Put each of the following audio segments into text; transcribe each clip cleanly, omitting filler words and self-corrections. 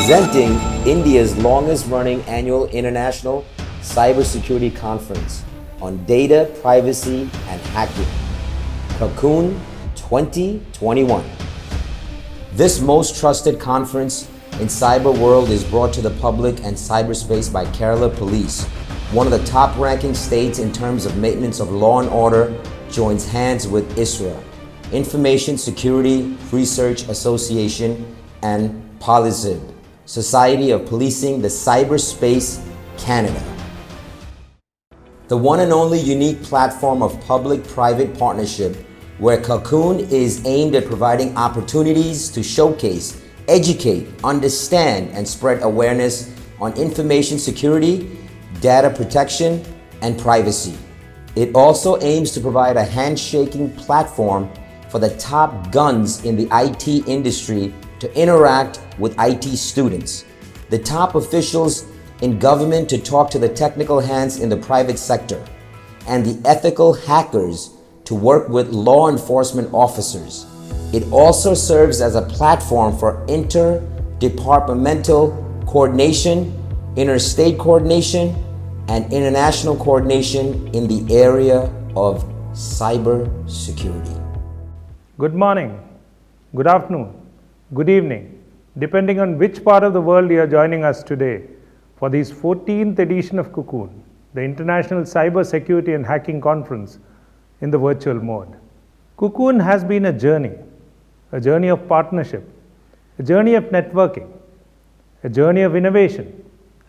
presenting India's longest-running annual International Cybersecurity Conference on Data, Privacy, and Hacking, c0c0n 2021. This most trusted conference in cyber world is brought to the public and cyberspace by Kerala Police, one of the top-ranking states in terms of maintenance of law and order, joins hands with ISRA, Information Security Research Association, and Policib, Society of Policing the Cyberspace Canada. The one and only unique platform of public-private partnership where c0c0n is aimed at providing opportunities to showcase, educate, understand, and spread awareness on information security, data protection, and privacy. It also aims to provide a handshaking platform for the top guns in the IT industry to interact with IT students, the top officials in government to talk to the technical hands in the private sector, and the ethical hackers to work with law enforcement officers. It also serves as a platform for interdepartmental coordination, interstate coordination, and international coordination in the area of cybersecurity. Good morning, good afternoon, good evening, depending on which part of the world you are joining us today for this 14th edition of c0c0n, the International Cyber Security and Hacking Conference in the virtual mode. c0c0n has been a journey of partnership, a journey of networking, a journey of innovation,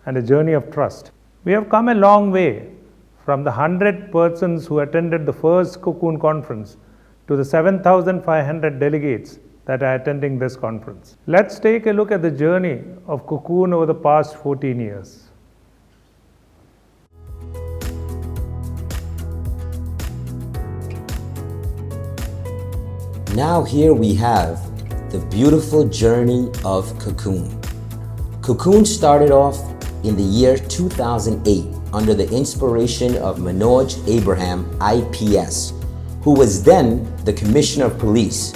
and a journey of trust. We have come a long way from the 100 persons who attended the first c0c0n conference to the 7,500 delegates that are attending this conference. Let's take a look at the journey of c0c0n over the past 14 years. Now here we have the beautiful journey of c0c0n. c0c0n started off in the year 2008 under the inspiration of Manoj Abraham, IPS, who was then the Commissioner of Police,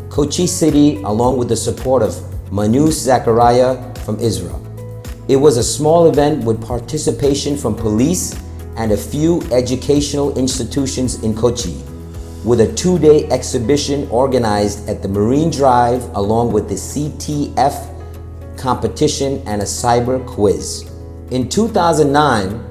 Kochi City, along with the support of Manus Zachariah from Israel. It was a small event with participation from police and a few educational institutions in Kochi, with a 2-day exhibition organized at the Marine Drive along with the CTF competition and a cyber quiz. In 2009,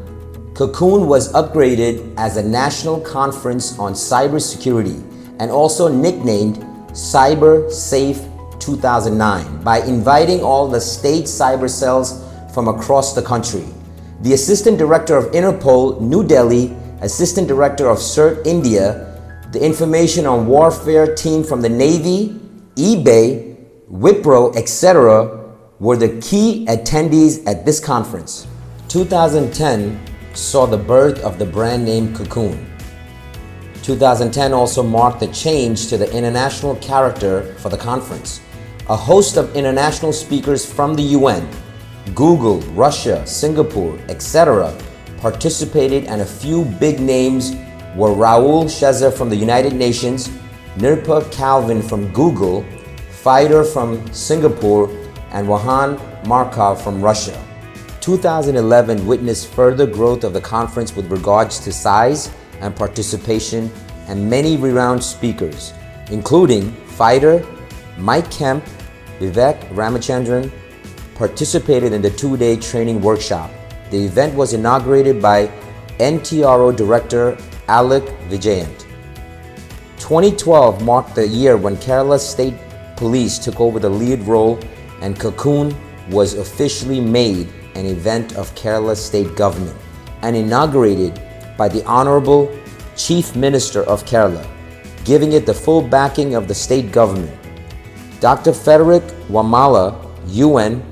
c0c0n was upgraded as a national conference on cybersecurity and also nicknamed Cyber Safe 2009 by inviting all the state cyber cells from across the country. The Assistant Director of Interpol, New Delhi, Assistant Director of CERT, India, the Information on Warfare team from the Navy, eBay, Wipro, etc. were the key attendees at this conference. 2010 saw the birth of the brand name c0c0n. 2010 also marked the change to the international character for the conference. A host of international speakers from the UN, Google, Russia, Singapore, etc. participated, and a few big names were Raul Sheza from the United Nations, Nirpa Calvin from Google, Fider from Singapore, and Wahan Markov from Russia. 2011 witnessed further growth of the conference with regards to size and participation, and many renowned speakers, including Fider, Mike Kemp, Vivek Ramachandran, participated in the 2-day training workshop. The event was inaugurated by NTRO Director Alec Vijayant. 2012 marked the year when Kerala State Police took over the lead role, and c0c0n was officially made an event of Kerala State Government and inaugurated by the Honorable Chief Minister of Kerala, giving it the full backing of the state government. Dr. Frederick Wamala, UN,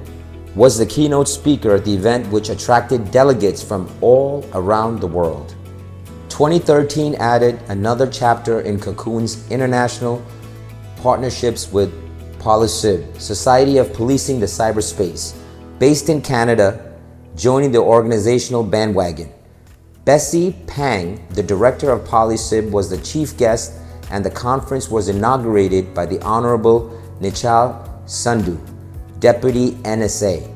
was the keynote speaker at the event, which attracted delegates from all around the world. 2013 added another chapter in c0c0n's international partnerships with Policib, Society of Policing the Cyberspace, based in Canada, joining the organizational bandwagon. Bessie Pang, the director of Policib, was the chief guest, and the conference was inaugurated by the Honorable Nichal Sandhu, Deputy NSA.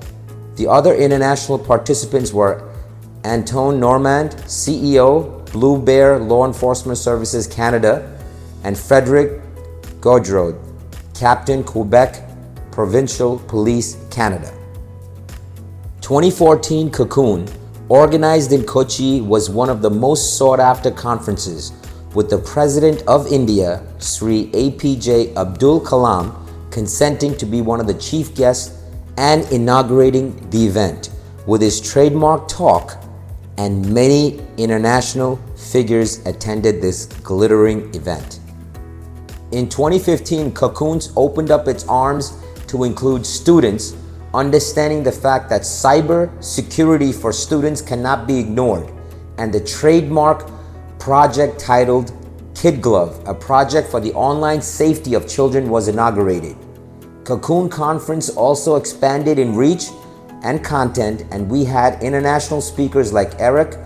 The other international participants were Anton Normand, CEO, Blue Bear Law Enforcement Services Canada, and Frederic Gaudreaud, Captain, Quebec Provincial Police Canada. 2014 c0c0n, organized in Kochi, was one of the most sought-after conferences, with the President of India, Sri APJ Abdul Kalam, consenting to be one of the chief guests and inaugurating the event with his trademark talk, and many international figures attended this glittering event. In 2015, c0c0n opened up its arms to include students, understanding the fact that cyber security for students cannot be ignored, and the trademark project titled Kid Glove, a project for the online safety of children, was inaugurated. c0c0n conference also expanded in reach and content, and we had international speakers like Eric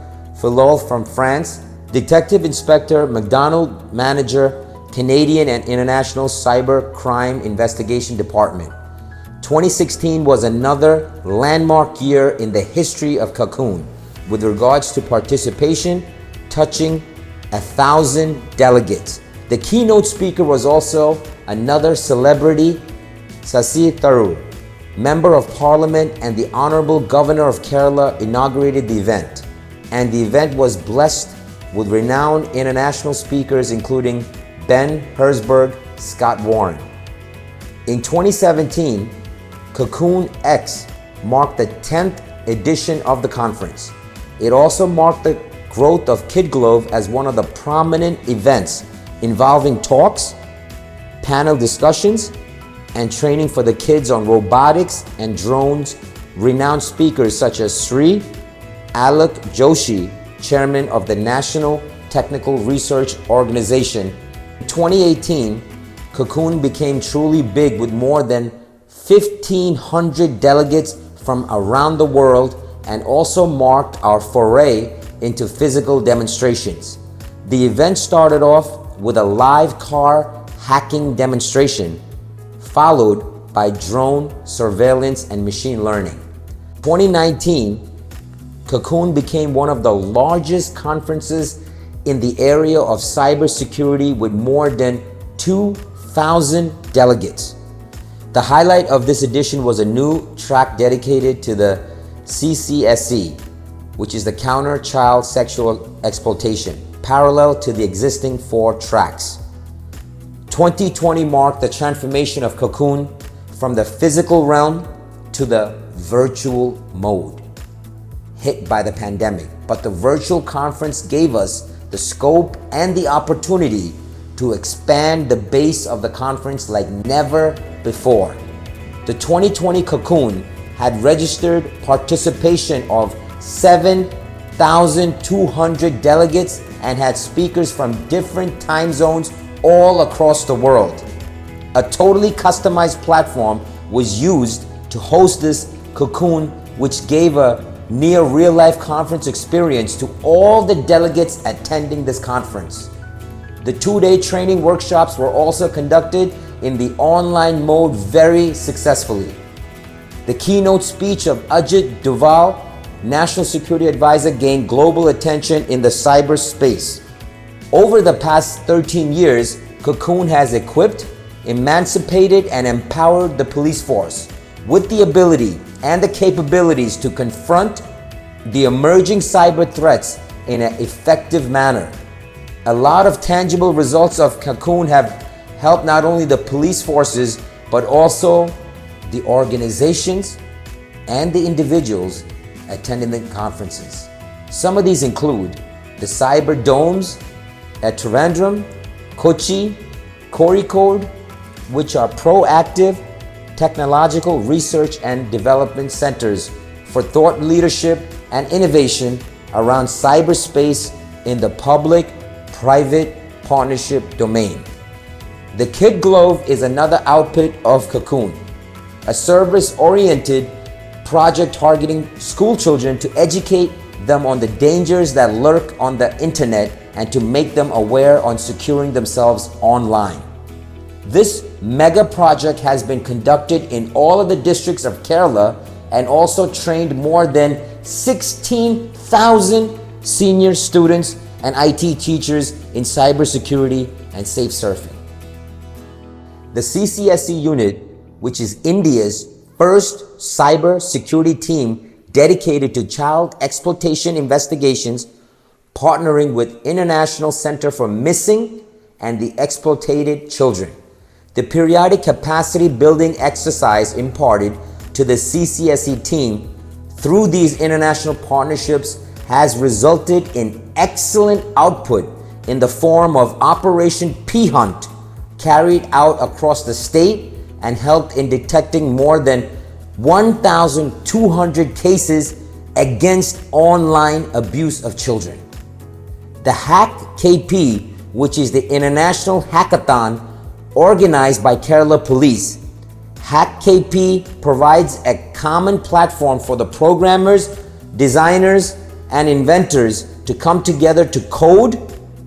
Filol from France, Detective Inspector McDonald Manager, Canadian and International Cyber Crime Investigation Department. 2016 was another landmark year in the history of c0c0n with regards to participation, touching 1,000 delegates. The keynote speaker was also another celebrity, c0c0n, Member of Parliament and the Honorable Governor of Kerala, inaugurated the event, and the event was blessed with renowned international speakers including Ben Herzberg, Scott Warren. In 2017, c0c0n X marked the 10th edition of the conference. It also marked the growth of Kid Glove as one of the prominent events involving talks, panel discussions, and training for the kids on robotics and drones. Renowned speakers such as Sri Alok Joshi, chairman of the National Technical Research Organization. In 2018, c0c0n became truly big with more than 1,500 delegates from around the world, and also marked our foray into physical demonstrations. The event started off with a live car hacking demonstration, followed by drone surveillance and machine learning. 2019, c0c0n became one of the largest conferences in the area of cybersecurity with more than 2,000 delegates. The highlight of this edition was a new track dedicated to the CCSC, which is the Counter Child Sexual Exploitation, parallel to the existing 4 tracks. 2020 marked the transformation of c0c0n from the physical realm to the virtual mode, hit by the pandemic. But the virtual conference gave us the scope and the opportunity to expand the base of the conference like never before. The 2020 c0c0n had registered participation of 7,200 delegates and had speakers from different time zones all across the world. A totally customized platform was used to host this c0c0n, which gave a near real-life conference experience to all the delegates attending this conference. The 2-day training workshops were also conducted in the online mode very successfully. The keynote speech of Ajit Doval, National Security Advisor, gained global attention in the cyberspace. Over the past 13 years, c0c0n has equipped, emancipated, and empowered the police force with the ability and the capabilities to confront the emerging cyber threats in an effective manner. A lot of tangible results of c0c0n have helped not only the police forces, but also the organizations and the individuals attending the conferences. Some of these include the cyber domes at Trivandrum, Kochi, Kozhikode, which are proactive technological research and development centers for thought leadership and innovation around cyberspace in the public-private partnership domain. The Kid Glove is another output of c0c0n, a service-oriented project targeting school children to educate them on the dangers that lurk on the internet and to make them aware on securing themselves online. This mega project has been conducted in all of the districts of Kerala and also trained more than 16,000 senior students and IT teachers in cybersecurity and safe surfing. The CCSE unit, which is India's first cyber security team dedicated to child exploitation investigations, partnering with International Center for Missing and the Exploited Children. The periodic capacity building exercise imparted to the CCSE team through these international partnerships has resulted in excellent output in the form of Operation P-Hunt, carried out across the state and helped in detecting more than 1,200 cases against online abuse of children. The Hack KP, which is the international hackathon organized by Kerala Police. Hack KP provides a common platform for the programmers, designers, and inventors to come together to code,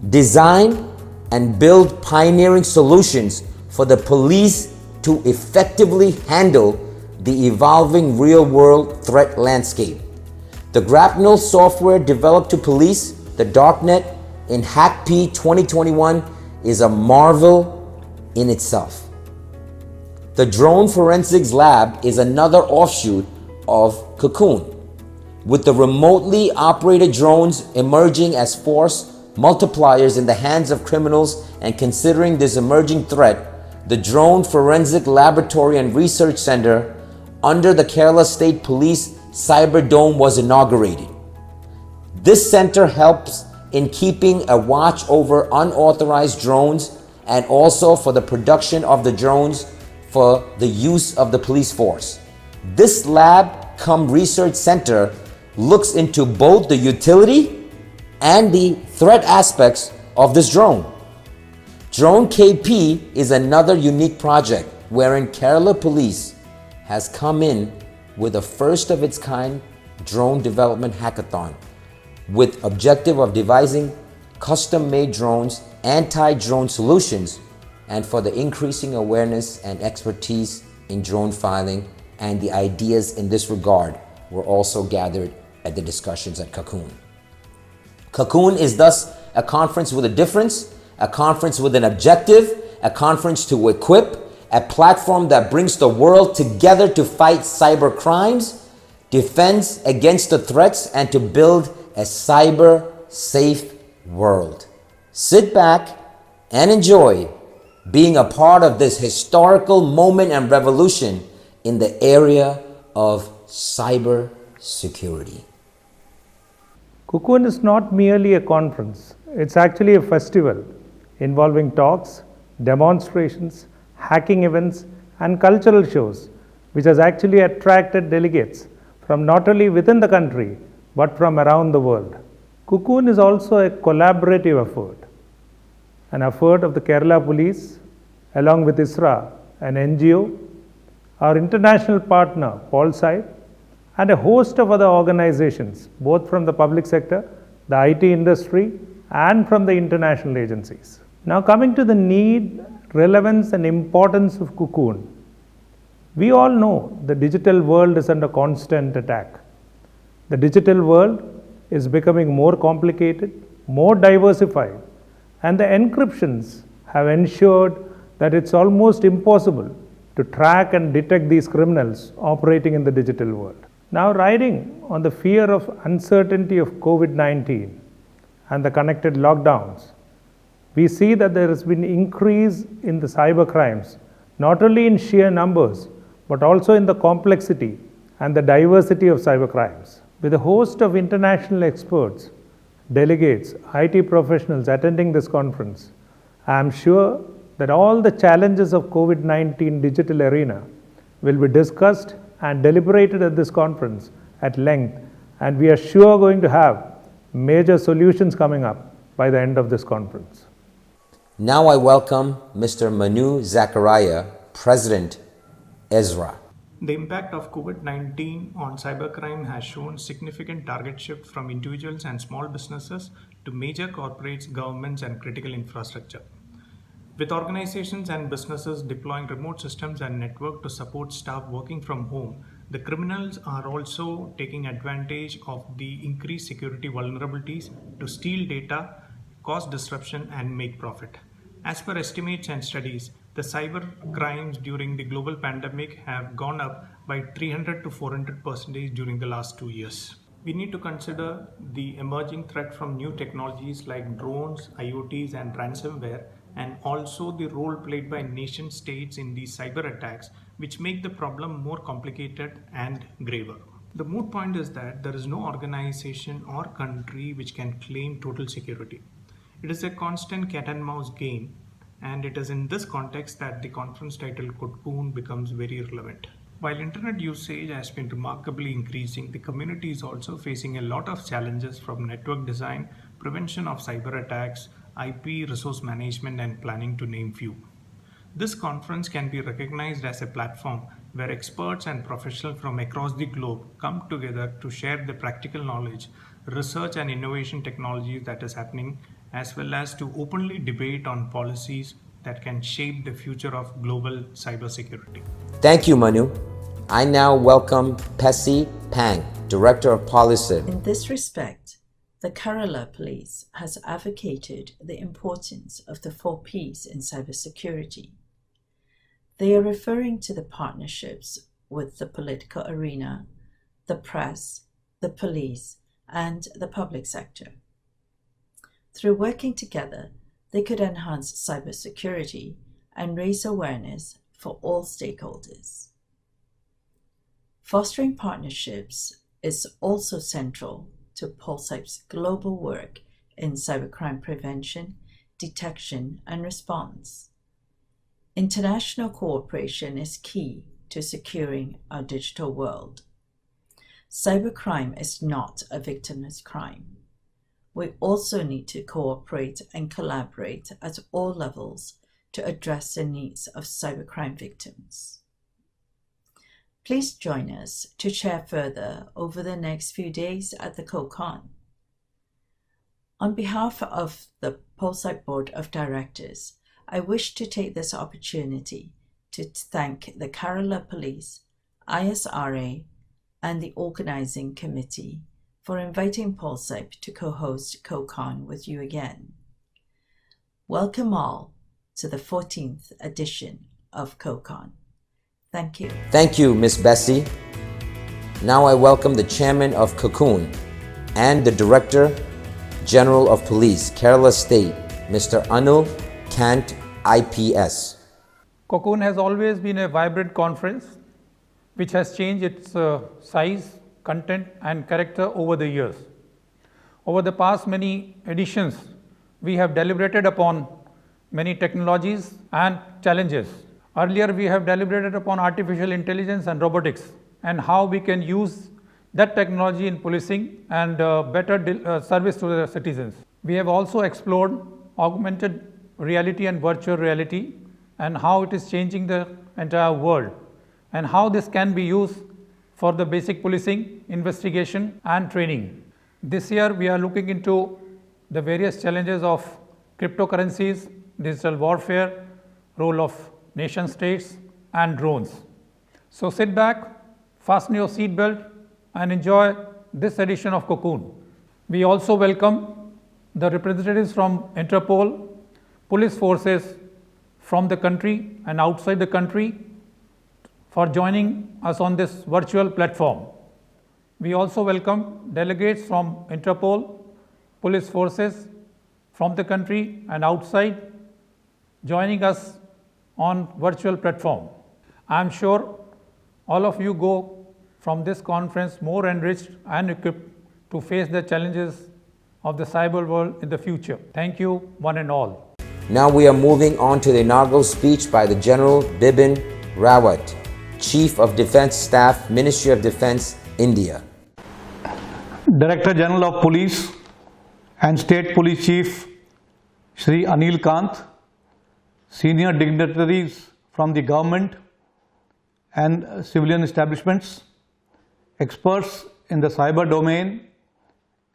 design, and build pioneering solutions for the police to effectively handle the evolving real-world threat landscape. The grapnel software developed to police the darknet in HackP 2021 is a marvel in itself. The Drone Forensics Lab is another offshoot of c0c0n, with the remotely operated drones emerging as force multipliers in the hands of criminals. And considering this emerging threat, the Drone Forensic Laboratory and Research Center under the Kerala State Police Cyber Dome was inaugurated. This center helps in keeping a watch over unauthorized drones and also for the production of the drones for the use of the police force. This lab cum research center looks into both the utility and the threat aspects of this drone. Drone KP is another unique project wherein Kerala Police has come in with a first of its kind drone development hackathon with objective of devising custom-made drones, anti-drone solutions, and for the increasing awareness and expertise in drone filing, and the ideas in this regard were also gathered at the discussions at c0c0n. c0c0n is thus a conference with a difference, a conference with an objective, a conference to equip, a platform that brings the world together to fight cyber crimes, defense against the threats, and to build a cyber safe world. Sit back and enjoy being a part of this historical moment and revolution in the area of cyber security. c0c0n is not merely a conference, it's actually a festival involving talks, demonstrations, hacking events, and cultural shows, which has actually attracted delegates from not only within the country but from around the world. c0c0n is also a collaborative effort, an effort of the Kerala Police along with ISRA, an NGO, our international partner PolSci, and a host of other organizations, both from the public sector, the IT industry, and from the international agencies. Now coming to the need, relevance, and importance of c0c0n. We all know the digital world is under constant attack. The digital world is becoming more complicated, more diversified, and the encryptions have ensured that it's almost impossible to track and detect these criminals operating in the digital world. Now, riding on the fear of uncertainty of COVID-19 and the connected lockdowns, we see that there has been increase in the cyber crimes, not only in sheer numbers, but also in the complexity and the diversity of cyber crimes. With a host of international experts, delegates, IT professionals attending this conference, I am sure that all the challenges of COVID-19 digital arena will be discussed and deliberated at this conference at length, and we are sure going to have major solutions coming up by the end of this conference. Now I welcome Mr. Manu Zachariah, President, ESRA. The impact of COVID-19 on cybercrime has shown significant target shift from individuals and small businesses to major corporates, governments, and critical infrastructure. With organizations and businesses deploying remote systems and network to support staff working from home, the criminals are also taking advantage of the increased security vulnerabilities to steal data, cause disruption, and make profit. As per estimates and studies, the cyber crimes during the global pandemic have gone up by 300 to 400% during the last 2 years. We need to consider the emerging threat from new technologies like drones, IoTs, and ransomware, and also the role played by nation states in these cyber attacks, which make the problem more complicated and graver. The moot point is that there is no organization or country which can claim total security. It is a constant cat and mouse game, and it is in this context that the conference title Cocoon becomes very relevant. While internet usage has been remarkably increasing, the community is also facing a lot of challenges from network design, prevention of cyber attacks, IP resource management, and planning, to name few. This conference can be recognized as a platform where experts and professionals from across the globe come together to share the practical knowledge, research, and innovation technologies that is happening, as well as to openly debate on policies that can shape the future of global cybersecurity. Thank you, Manu. I now welcome Pesi Pang, Director of Policy. In this respect, the Kerala Police has advocated the importance of the 4 Ps in cybersecurity. They are referring to the partnerships with the political arena, the press, the police, and the public sector. Through working together, they could enhance cybersecurity and raise awareness for all stakeholders. Fostering partnerships is also central to PolSciP's global work in cybercrime prevention, detection, and response. International cooperation is key to securing our digital world. Cybercrime is not a victimless crime. We also need to cooperate and collaborate at all levels to address the needs of cybercrime victims. Please join us to share further over the next few days at the c0c0n. On behalf of the PolSciP Board of Directors, I wish to take this opportunity to thank the Kerala Police, ISRA, and the Organizing Committee for inviting PolSciP to co-host c0c0n with you again. Welcome all to the 14th edition of c0c0n. Thank you. Thank you, Ms. Bessie. Now I welcome the Chairman of Cocoon and the Director General of Police, Kerala State, Mr. Anil Kant, IPS. Cocoon has always been a vibrant conference which has changed its size, content, and character over the years. Over the past many editions, we have deliberated upon many technologies and challenges. Earlier, we have deliberated upon artificial intelligence and robotics and how we can use that technology in policing and better service to the citizens. We have also explored augmented reality and virtual reality and how it is changing the entire world and how this can be used for the basic policing, investigation, and training. This year, we are looking into the various challenges of cryptocurrencies, digital warfare, role of nation states, and drones. So sit back, fasten your seat belt, and enjoy this edition of Cocoon. We also welcome the representatives from Interpol, police forces from the country and outside the country for joining us on this virtual platform. We also welcome delegates from Interpol, police forces from the country and outside joining us on virtual platform. I am sure all of you go from this conference more enriched and equipped to face the challenges of the cyber world in the future. Thank you, one and all. Now we are moving on to the inaugural speech by the General Bipin Rawat, Chief of Defence Staff, Ministry of Defence, India. Director General of Police and State Police Chief Shri Anil Kant, senior dignitaries from the government and civilian establishments, experts in the cyber domain,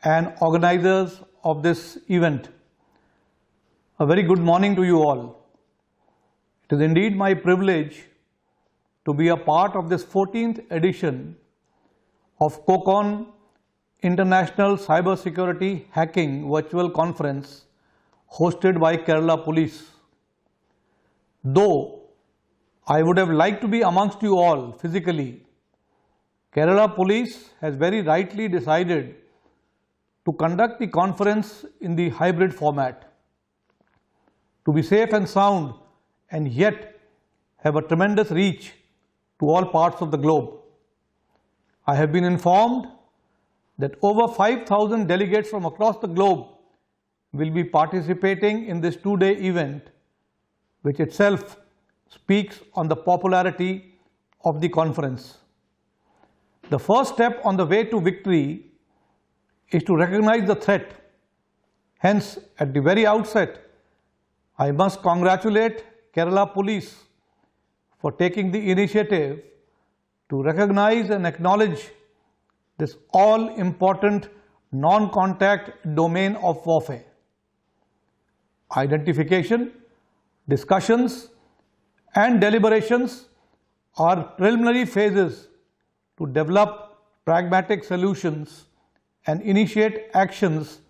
and organizers of this event. A very good morning to you all. It is indeed my privilege to be a part of this 14th edition of c0c0n International Cybersecurity Hacking Virtual Conference hosted by Kerala Police. Though I would have liked to be amongst you all physically, Kerala Police has very rightly decided to conduct the conference in the hybrid format, to be safe and sound and yet have a tremendous reach to all parts of the globe. I have been informed that over 5,000 delegates from across the globe will be participating in this two-day event, which itself speaks on the popularity of the conference. The first step on the way to victory is to recognize the threat. Hence, at the very outset, I must congratulate Kerala Police for taking the initiative to recognize and acknowledge this all-important non-contact domain of warfare. Identification, discussions and deliberations are preliminary phases to develop pragmatic solutions and initiate actions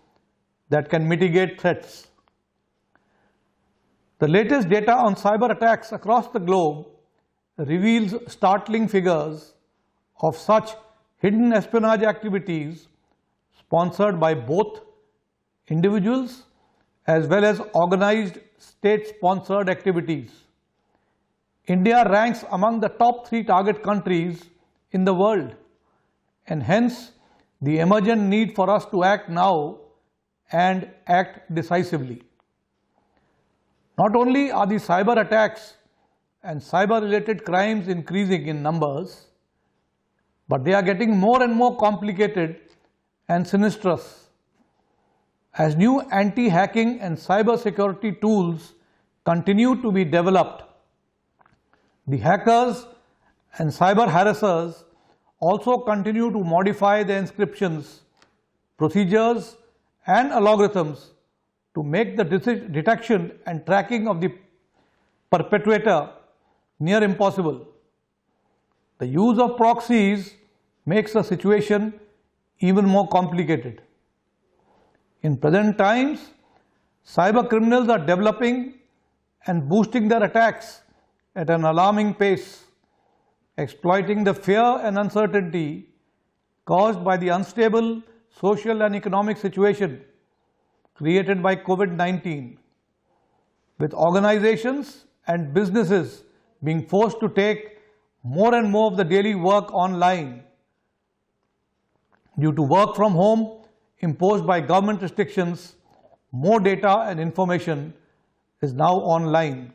that can mitigate threats. The latest data on cyber attacks across the globe reveals startling figures of such hidden espionage activities sponsored by both individuals as well as organized state-sponsored activities. India ranks among the top 3 target countries in the world, and hence the emergent need for us to act now and act decisively. Not only are the cyber attacks and cyber-related crimes increasing in numbers, but they are getting more and more complicated and sinistrous. As new anti-hacking and cyber-security tools continue to be developed, the hackers and cyber harassers also continue to modify the encryptions, procedures and algorithms to make the detection and tracking of the perpetrator near impossible. The use of proxies makes the situation even more complicated. In present times, cyber criminals are developing and boosting their attacks at an alarming pace, exploiting the fear and uncertainty caused by the unstable social and economic situation created by COVID-19, with organizations and businesses being forced to take more and more of the daily work online due to work from home imposed by government restrictions. More data and information is now online.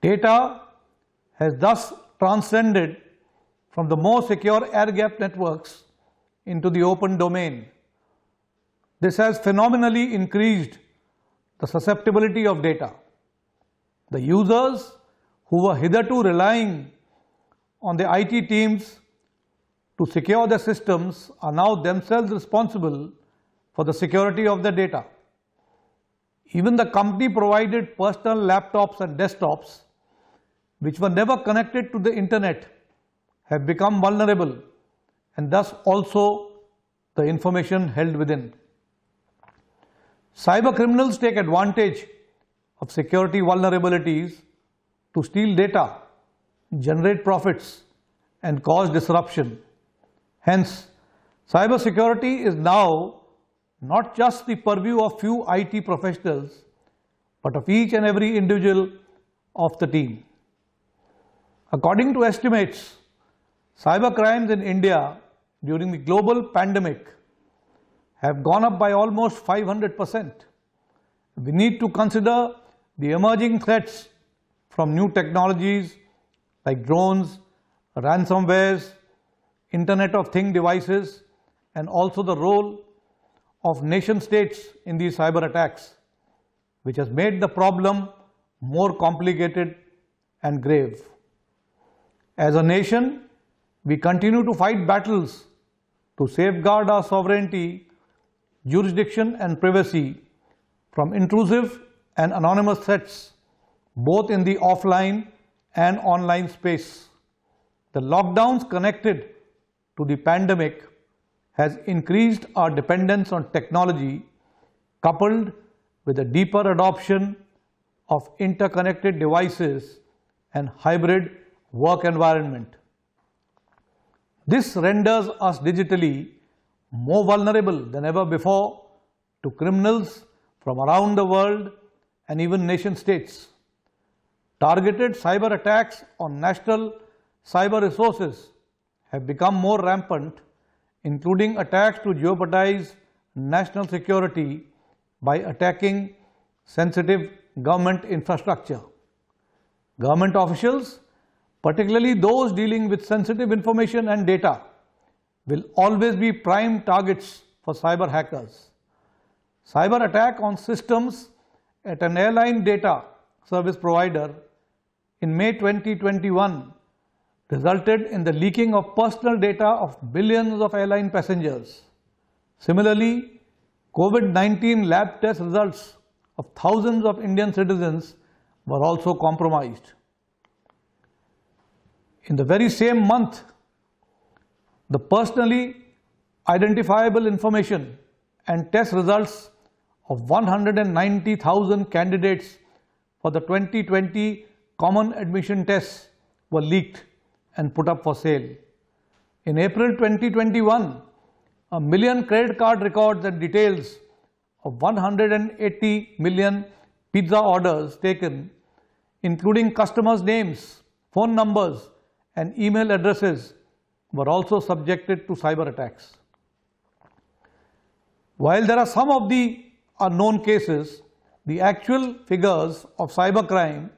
Data has thus transcended from the more secure air-gapped networks into the open domain. This has phenomenally increased the susceptibility of data. The users who were hitherto relying on the IT teams to secure their systems are now themselves responsible for the security of their data. Even the company-provided personal laptops and desktops, which were never connected to the internet, have become vulnerable, and thus also the information held within. Cyber criminals take advantage of security vulnerabilities to steal data, generate profits, and cause disruption. Hence, cybersecurity is now not just the purview of few IT professionals, but of each and every individual of the team. According to estimates, cyber crimes in India during the global pandemic have gone up by almost 500%. We need to consider the emerging threats from new technologies like drones, ransomwares, Internet of Things devices, and also the role of nation states in these cyber attacks, which has made the problem more complicated and grave. As a nation, we continue to fight battles to safeguard our sovereignty, jurisdiction and privacy from intrusive and anonymous threats both in the offline and online space. The lockdowns connected to the pandemic has increased our dependence on technology, coupled with a deeper adoption of interconnected devices and hybrid work environment. This renders us digitally more vulnerable than ever before to criminals from around the world and even nation states. Targeted cyber attacks on national cyber resources have become more rampant, including attacks to jeopardize national security by attacking sensitive government infrastructure. Government officials, particularly those dealing with sensitive information and data, will always be prime targets for cyber hackers. Cyber attack on systems at an airline data service provider in May 2021 resulted in the leaking of personal data of billions of airline passengers. Similarly, COVID-19 lab test results of thousands of Indian citizens were also compromised. In the very same month, the personally identifiable information and test results of 190,000 candidates for the 2020 common admission tests were leaked and put up for sale. In April 2021, 1 million credit card records and details of 180 million pizza orders taken, including customers' names, phone numbers, and email addresses, were also subjected to cyber attacks. While there are some of the unknown cases, the actual figures of cybercrime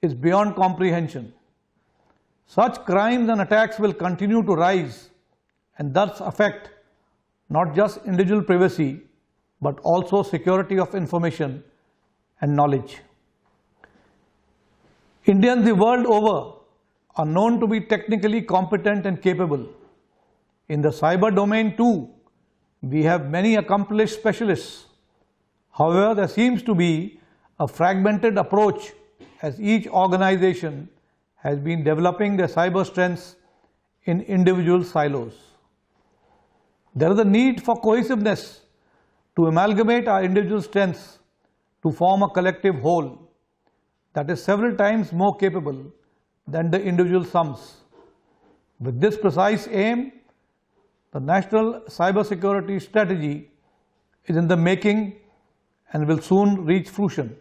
is beyond comprehension. Such crimes and attacks will continue to rise and thus affect not just individual privacy, but also security of information and knowledge. Indians the world over are known to be technically competent and capable. In the cyber domain too, we have many accomplished specialists. However, there seems to be a fragmented approach as each organization has been developing their cyber strengths in individual silos. There is a need for cohesiveness to amalgamate our individual strengths to form a collective whole that is several times more capable than the individual sums. With this precise aim, the National Cybersecurity Strategy is in the making and will soon reach fruition.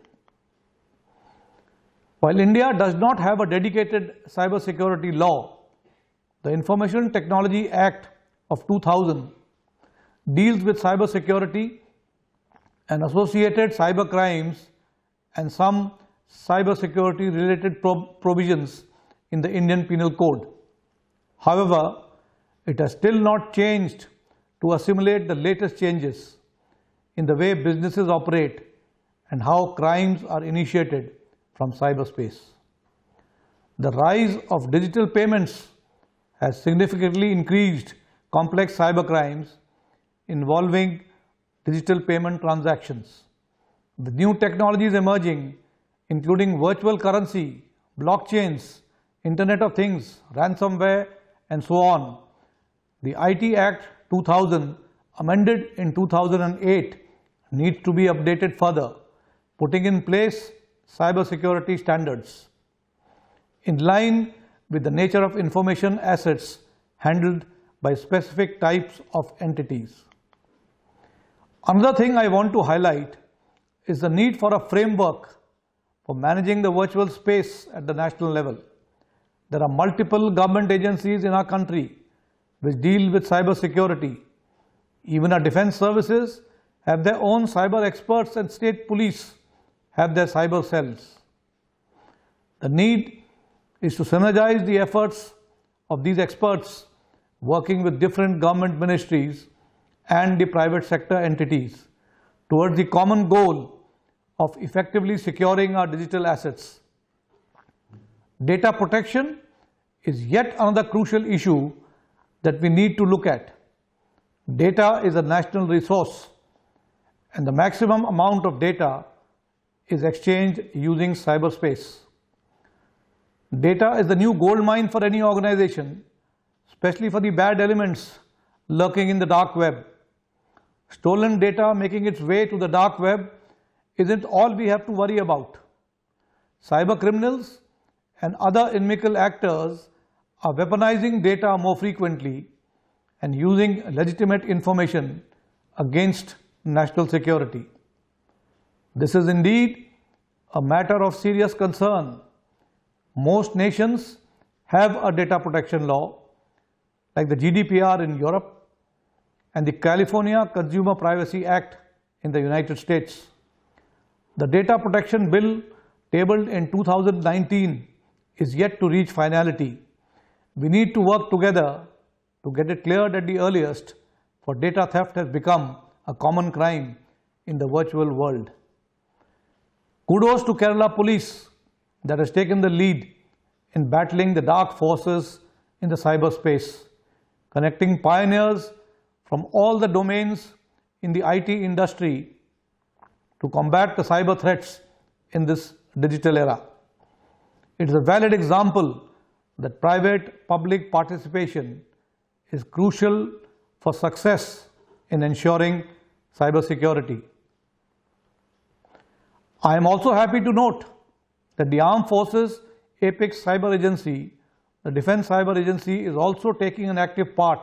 While India does not have a dedicated cybersecurity law, the Information Technology Act of 2000 deals with cybersecurity and associated cyber crimes and some cybersecurity related provisions in the Indian Penal Code. However, it has still not changed to assimilate the latest changes in the way businesses operate and how crimes are initiated from cyberspace. The rise of digital payments has significantly increased complex cybercrimes involving digital payment transactions. With new technologies emerging, including virtual currency, blockchains, Internet of Things, ransomware, and so on, the IT Act 2000, amended in 2008, needs to be updated further, putting in place cybersecurity standards in line with the nature of information assets handled by specific types of entities. Another thing I want to highlight is the need for a framework for managing the virtual space at the national level. There are multiple government agencies in our country which deal with cybersecurity. Even our defense services have their own cyber experts and state police have their cyber cells. The need is to synergize the efforts of these experts working with different government ministries and the private sector entities towards the common goal of effectively securing our digital assets. Data protection is yet another crucial issue that we need to look at. Data is a national resource, and the maximum amount of data is exchanged using cyberspace. Data is the new gold mine for any organization, especially for the bad elements lurking in the dark web. Stolen data making its way to the dark web isn't all we have to worry about. Cyber criminals and other inimical actors are weaponizing data more frequently and using legitimate information against national security. This is indeed a matter of serious concern. Most nations have a data protection law, like the GDPR in Europe and the California Consumer Privacy Act in the United States. The data protection bill tabled in 2019 is yet to reach finality. We need to work together to get it cleared at the earliest, for data theft has become a common crime in the virtual world. Kudos to Kerala Police that has taken the lead in battling the dark forces in the cyberspace, connecting pioneers from all the domains in the IT industry to combat the cyber threats in this digital era. It is a valid example that private-public participation is crucial for success in ensuring cybersecurity. I am also happy to note that the Armed Forces Apex Cyber Agency, the Defense Cyber Agency, is also taking an active part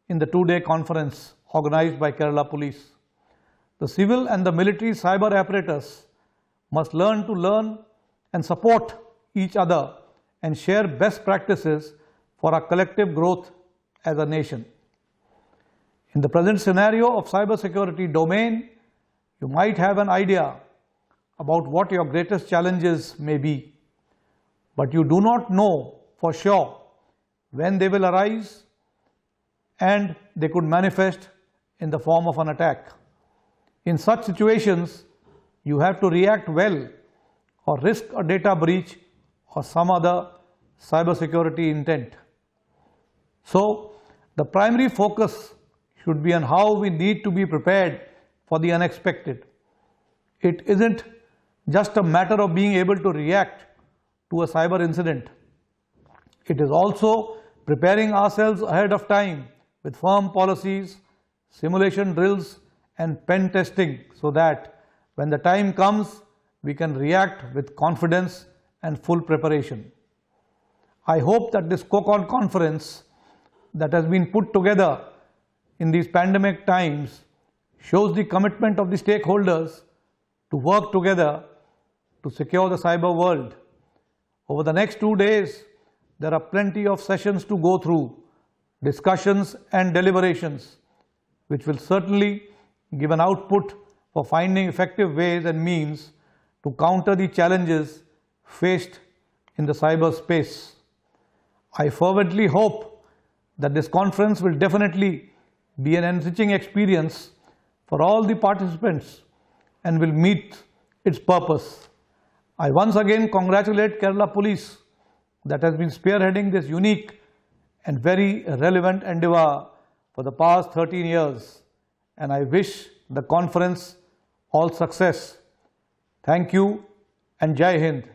in the two-day conference organized by Kerala Police. The civil and the military cyber apparatus must learn and support each other and share best practices for our collective growth as a nation. In the present scenario of cybersecurity domain, you might have an idea about what your greatest challenges may be, but you do not know for sure when they will arise, and they could manifest in the form of an attack. In such situations, you have to react well or risk a data breach or some other cybersecurity intent. So, the primary focus should be on how we need to be prepared for the unexpected. It isn't just a matter of being able to react to a cyber incident. It is also preparing ourselves ahead of time with firm policies, simulation drills, and pen testing so that when the time comes, we can react with confidence and full preparation. I hope that this c0c0n conference that has been put together in these pandemic times shows the commitment of the stakeholders to work together to secure the cyber world. Over the next 2 days, there are plenty of sessions to go through, discussions and deliberations, which will certainly give an output for finding effective ways and means to counter the challenges faced in the cyberspace. I fervently hope that this conference will definitely be an enriching experience for all the participants and will meet its purpose. I once again congratulate Kerala Police that has been spearheading this unique and very relevant endeavor for the past 13 years, and I wish the conference all success. Thank you and Jai Hind.